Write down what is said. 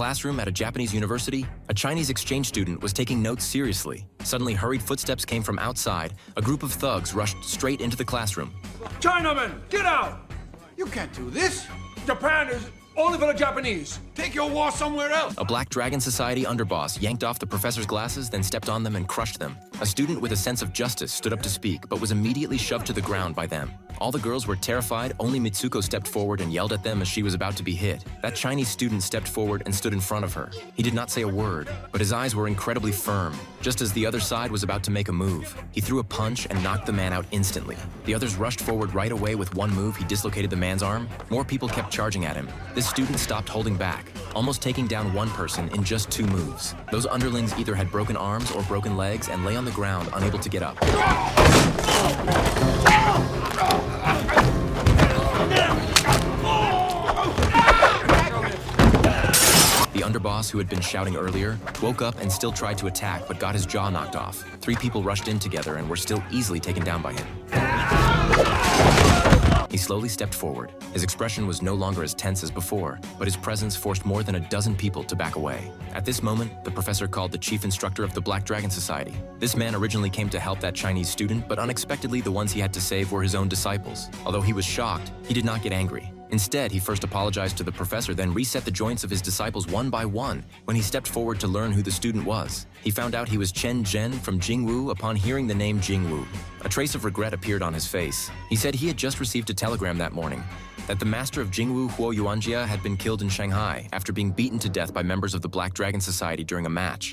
classroom at a Japanese university, a Chinese exchange student was taking notes seriously. Suddenly, hurried footsteps came from outside. A group of thugs rushed straight into the classroom. Chinaman, get out! You can't do this. Japan is only for the Japanese. Take your war somewhere else. A Black Dragon Society underboss yanked off the professor's glasses, then stepped on them and crushed them. A student with a sense of justice stood up to speak, but was immediately shoved to the ground by them. All the girls were terrified. Only Mitsuko stepped forward and yelled at them as she was about to be hit. That Chinese student stepped forward and stood in front of her. He did not say a word, but his eyes were incredibly firm. Just as the other side was about to make a move, he threw a punch and knocked the man out instantly. The others rushed forward right away. With one move, he dislocated the man's arm. More people kept charging at him. This student stopped holding back, almost taking down one person in just 2 moves. Those underlings either had broken arms or broken legs and lay on the ground unable to get up. The underboss, who had been shouting earlier, woke up and still tried to attack but got his jaw knocked off. 3 people rushed in together and were still easily taken down by him. He slowly stepped forward. His expression was no longer as tense as before, but his presence forced more than a dozen people to back away. At this moment, the professor called the chief instructor of the Black Dragon Society. This man originally came to help that Chinese student, but unexpectedly the ones he had to save were his own disciples. Although he was shocked, he did not get angry. Instead, he first apologized to the professor, then reset the joints of his disciples one by one. When he stepped forward to learn who the student was, he found out he was Chen Zhen from Jingwu upon hearing the name Jingwu. A trace of regret appeared on his face. He said he had just received a telegram that morning that the master of Jingwu, Huo Yuanjia, had been killed in Shanghai after being beaten to death by members of the Black Dragon Society during a match.